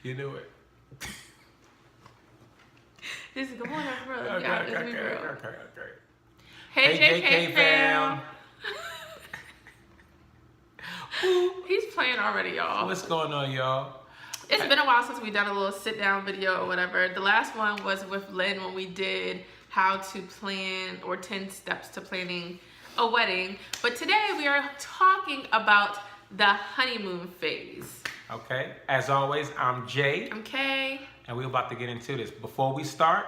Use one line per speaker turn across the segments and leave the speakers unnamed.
You knew it.
Just come on, bro.
Okay.
Hey, Jay&Kay fam. He's playing already, y'all.
What's going on, y'all?
It's been a while since we done a little sit-down video or whatever. The last one was with Lynn when we did how to plan or 10 steps to planning a wedding. But today we are talking about the honeymoon phase.
Okay, as always, I'm Jay.
I'm Kay.
And we're about to get into this. Before we start,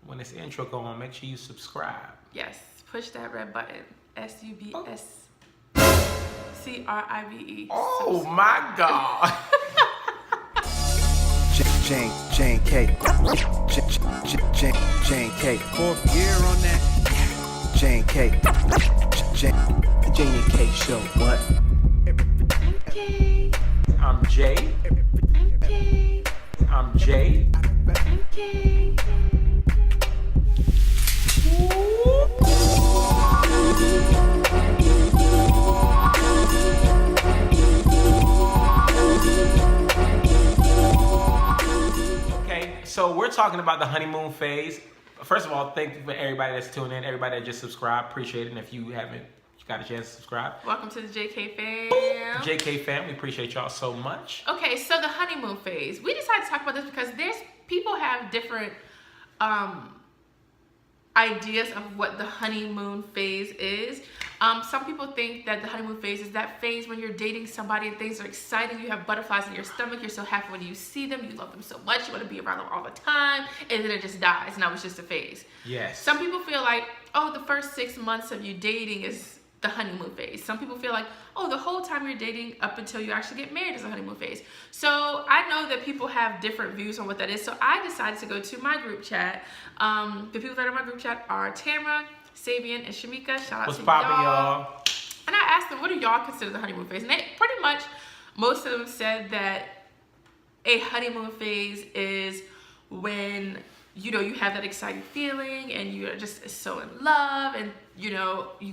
when this intro go on, make sure you subscribe.
Yes, push that red button. SUBSCRIBE.
Oh my God.
Jay&Kay. Jay&Kay. Fourth year on that. Jay&Kay. Jay&Kay show. What?
Okay.
I'm Jay.
Okay.
I'm Jay.
Okay.
Okay, so we're talking about the honeymoon phase. First of all, thank you for everybody that's tuning in, everybody that just subscribed. Appreciate it. And if you haven't got a chance to subscribe,
Welcome to the Jay&Kay fam.
Jay&Kay fam, we appreciate y'all so much.
Okay, so the honeymoon phase. We decided to talk about this because people have different ideas of what the honeymoon phase is. Some people think that the honeymoon phase is that phase when you're dating somebody and things are exciting, you have butterflies in your stomach, you're so happy when you see them, you love them so much, you want to be around them all the time, and then it just dies. Now it's just a phase.
Yes.
Some people feel like, oh, the first 6 months of you dating is the honeymoon phase. Some people feel like, oh, the whole time you're dating up until you actually get married is a honeymoon phase. So I know that people have different views on what that is. So I decided to go to my group chat. The people that are in my group chat are Tamara, Sabian, and Shamika. Shout out
What's
to
poppin', y'all?
And I asked them, what do y'all consider the honeymoon phase? And they pretty much, most of them said that a honeymoon phase is when you have that exciting feeling and you're just so in love and you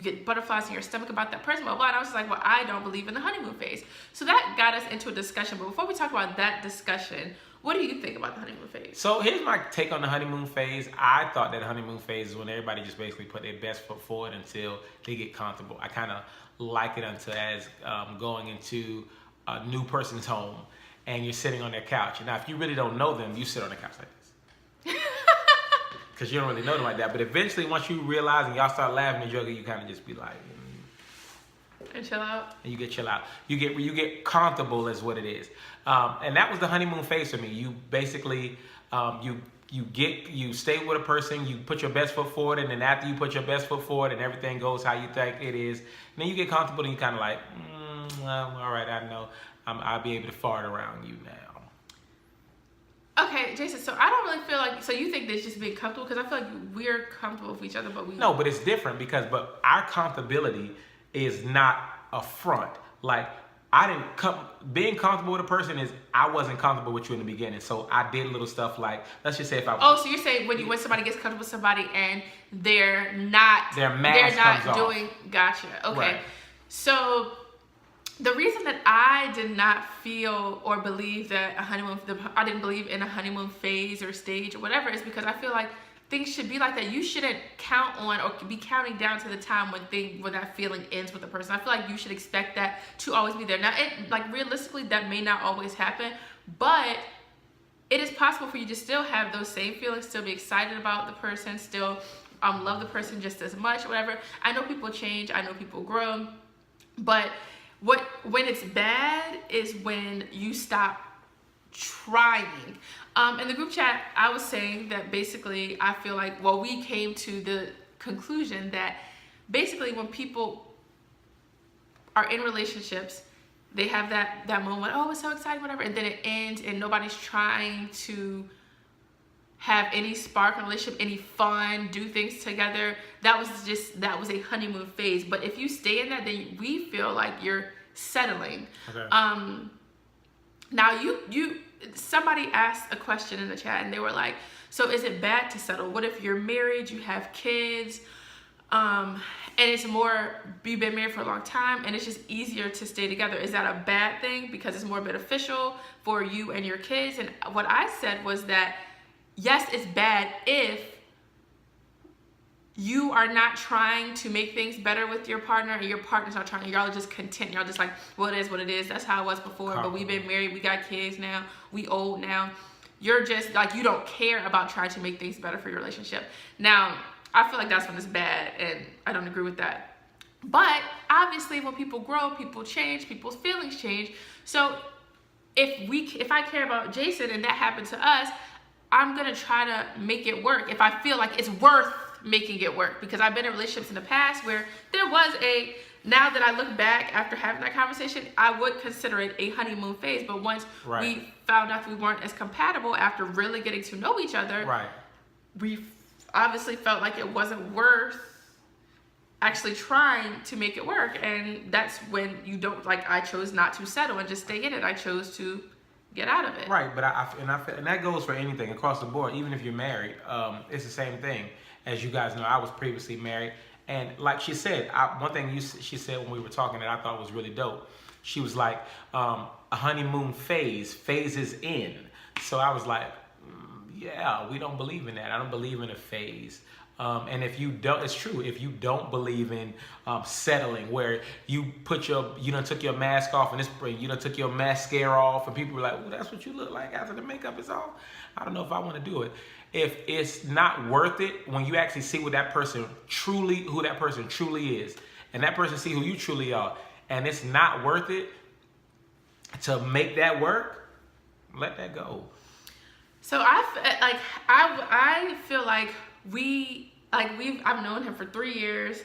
get butterflies in your stomach about that person, blah, blah. And I was like, well, I don't believe in the honeymoon phase. So that got us into a discussion. But before we talk about that discussion, what do you think about the honeymoon phase?
So here's my take on the honeymoon phase. I thought that honeymoon phase is when everybody just basically put their best foot forward until they get comfortable. I kind of like it until as going into a new person's home and you're sitting on their couch. Now, if you really don't know them, you sit on the couch like this. Because you don't really know them like that. But eventually, once you realize and y'all start laughing and joking, you kind of just be like...
And chill out.
And you get chill out. You get comfortable is what it is. And that was the honeymoon phase for me. You basically, you stay with a person, you put your best foot forward, and then after you put your best foot forward and everything goes how you think it is, and then you get comfortable and you kind of like, well, all right, I know I'll be able to fart around you now.
Okay, Jason, so I don't really feel like, so you think that's just being comfortable? Because I feel like we're comfortable with each other, but we...
No, but it's different but our comfortability is not a front. Like, being comfortable with a person is, I wasn't comfortable with you in the beginning, so I did little stuff like, let's just say if I...
Oh, so you're saying when somebody gets comfortable with somebody and they're not...
Their mask comes
doing...
off.
Gotcha, okay.
Right.
So... The reason that I did not feel or believe that I didn't believe in a honeymoon phase or stage or whatever is because I feel like things should be like that. You shouldn't count on or be counting down to the time when that feeling ends with a person. I feel like you should expect that to always be there. Now, realistically, that may not always happen, but it is possible for you to still have those same feelings, still be excited about the person, still love the person just as much, or whatever. I know people change. I know people grow, but when it's bad is when you stop trying. In the group chat, I was saying that basically I feel like, well, we came to the conclusion that basically when people are in relationships, they have that moment, oh, it's so exciting, whatever, and then it ends and nobody's trying to have any spark in a relationship, any fun, do things together. That was a honeymoon phase. But if you stay in that, then we feel like you're settling.
Okay.
Now somebody asked a question in the chat and they were like, so is it bad to settle? What if you're married, you have kids, And it's more, you've been married for a long time and it's just easier to stay together. Is that a bad thing? Because it's more beneficial for you and your kids. And what I said was that, yes, it's bad if you are not trying to make things better with your partner and your partner's not trying. Y'all are just content. Y'all just like, well, it is what it is. That's how it was before. But we've been married. We got kids now. We old now. You're just like, you don't care about trying to make things better for your relationship. Now, I feel like that's when it's bad, and I don't agree with that. But obviously, when people grow, people change, people's feelings change. So if I care about Jason and that happened to us, I'm gonna try to make it work if I feel like it's worth making it work. Because I've been in relationships in the past where there was now that I look back after having that conversation, I would consider it a honeymoon phase. But once we found out that we weren't as compatible after really getting to know each other, we obviously felt like it wasn't worth actually trying to make it work. And that's when you don't, like, I chose not to settle and just stay in it. I chose to get out of it.
Right, but and that goes for anything across the board. Even if you're married, it's the same thing. As you guys know, I was previously married, and like she said, one thing she said when we were talking that I thought was really dope. She was like, a honeymoon phases in. So I was like, yeah, we don't believe in that. I don't believe in a phase. And if you don't, it's true. If you don't believe in settling, where you done took your mask off in the spring, you done took your mascara off, and people were like, "Oh, that's what you look like after the makeup is off." I don't know if I want to do it. If it's not worth it, when you actually see who that person truly is, and that person see who you truly are, and it's not worth it to make that work, let that go.
So I feel like I've known him for 3 years.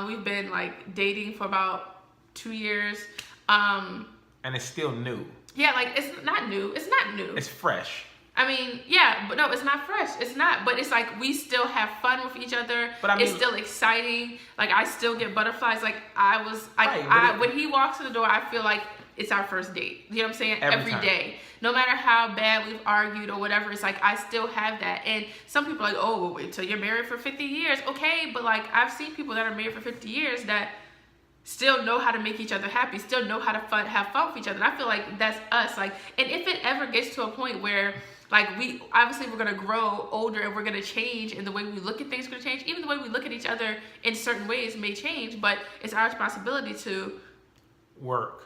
We've been like dating for about 2 years.
And it's still new.
Yeah, like it's not new. It's not new.
It's fresh.
I mean, yeah, but no, it's not fresh. It's not. But it's like we still have fun with each other. But I mean, it's still exciting. Like I still get butterflies. Like when he walks in the door, I feel like it's our first date. You know what I'm saying? Every day. No matter how bad we've argued or whatever, it's like I still have that. And some people are like, oh, well, wait till you're married for 50 years. Okay, but like I've seen people that are married for 50 years that still know how to make each other happy, still know how to have fun with each other. And I feel like that's us. Like, and if it ever gets to a point where like we're gonna grow older and we're gonna change, and the way we look at things is gonna change. Even the way we look at each other in certain ways may change, but it's our responsibility to work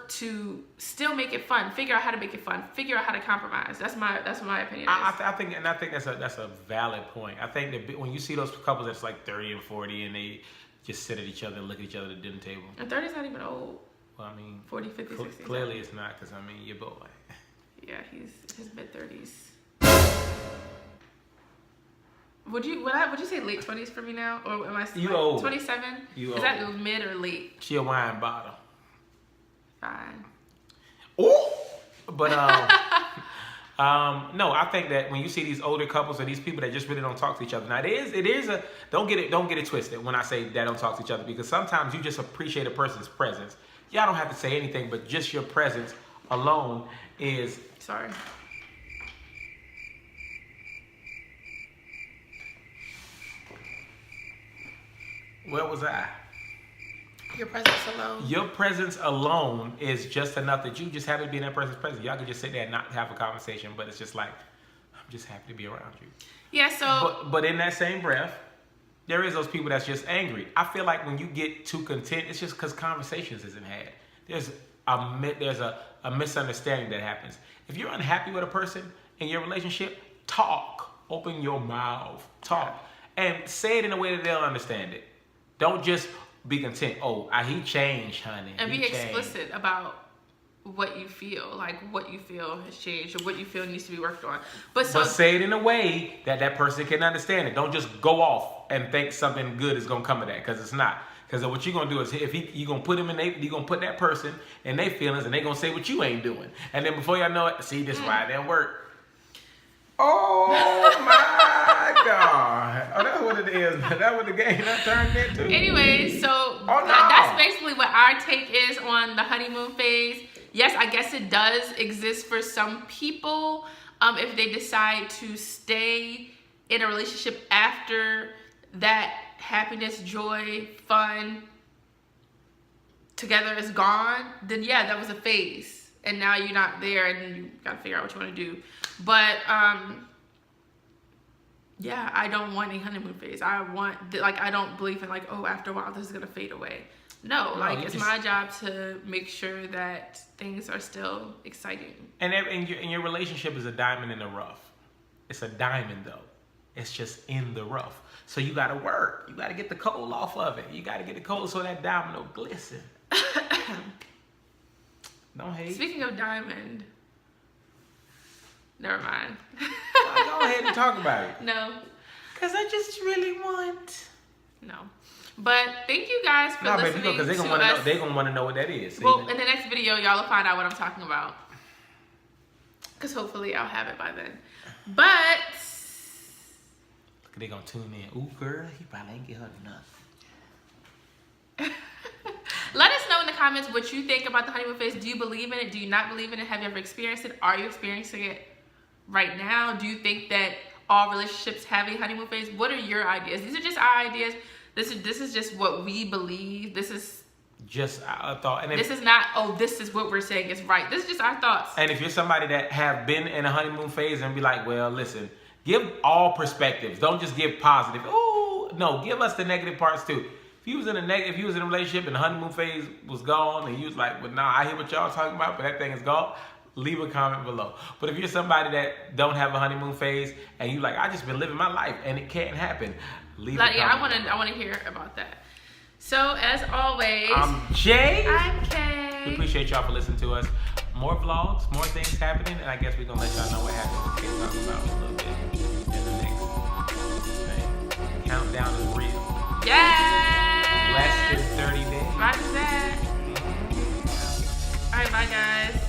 to still make it fun, figure out how to make it fun, figure out how to compromise. That's my opinion.
I think that's a valid point. I think that when you see those couples that's like 30 and 40 and they just sit at each other and look at each other at the dinner table.
And 30 is not even old.
Well, I mean,
40, 50, 60.
Clearly it's not, because I mean, your boy.
Yeah, he's his mid-30s. Would you say late 20s for me now, or am I?
You old.
27.
You
old. Is that mid or late?
She a wine bottle.
Fine.
Oh, but no, I think that when you see these older couples or these people that just really don't talk to each other, now it is a don't get it twisted when I say that don't talk to each other, because sometimes you just appreciate a person's presence. Y'all don't have to say anything, but just your presence alone is.
Sorry.
Where was I?
Your presence alone.
Your presence alone is just enough that you just happy to be in that person's presence. Y'all can just sit there and not have a conversation, but it's just like, I'm just happy to be around you.
Yeah, so.
But in that same breath, there is those people that's just angry. I feel like when you get too content, it's just because conversations isn't had. There's a misunderstanding that happens. If you're unhappy with a person in your relationship, talk. Open your mouth. Talk. And say it in a way that they'll understand it. Don't just be content. Oh, he changed, honey.
And be explicit about what you feel. Like what you feel has changed or what you feel needs to be worked on. But
say it in a way that person can understand it. Don't just go off and think something good is going to come of that, because it's not. Because what you're going to do is you're going to put him you're going to put that person in their feelings, and they're going to say what you ain't doing. And then before y'all know it, see, this is why it didn't work. Oh my God. Oh, that's what it is. That's what the game turned into.
Anyway, so that's basically what our take is on the honeymoon phase. Yes, I guess it does exist for some people if they decide to stay in a relationship after that happiness, joy, fun together is gone, then yeah, that was a phase. And now you're not there and you gotta figure out what you wanna do. But yeah, I don't want a honeymoon phase. I don't believe in like, oh, after a while this is gonna fade away. No, like it's my job to make sure that things are still exciting.
And your relationship is a diamond in the rough. It's a diamond though. It's just in the rough. So you gotta work. You gotta get the coal off of it. You gotta get the coal so that diamond will glisten. Don't hate.
Speaking of diamond, never mind.
Go ahead and talk about it.
No.
Cause I just really want.
No. But thank you guys for listening
baby, because they're gonna want to know. They're gonna want to know what that is.
Well, in the next video, y'all will find out what I'm talking about. Cause hopefully I'll have it by then. But
they're gonna tune in. Ooh, girl, he probably ain't get her nothing.
Let us know in the comments what you think about the honeymoon phase. Do you believe in it? Do you not believe in it? Have you ever experienced it? Are you experiencing it right now? Do you think that all relationships have a honeymoon phase? What are your ideas? These are just our ideas. This is just what we believe. This is
just a thought. And
this is not, oh, this is what we're saying is right. This is just our thoughts.
And if you're somebody that have been in a honeymoon phase and be like, well, listen, give all perspectives. Don't just give positive. Oh, no, give us the negative parts too. If you was in a relationship and the honeymoon phase was gone and you was like, well, nah, I hear what y'all talking about, but that thing is gone, leave a comment below. But if you're somebody that don't have a honeymoon phase and you like, I just been living my life and it can't happen, leave a comment.
Yeah, I want to hear about that. So as always,
I'm Jay.
I'm Kay.
We appreciate y'all for listening to us. More vlogs, more things happening, and I guess we're gonna let y'all know what happened. We'll talk about a little bit in the next thing. Countdown is real.
Yeah.
Less than 30 days.
Roger that. All right, bye guys.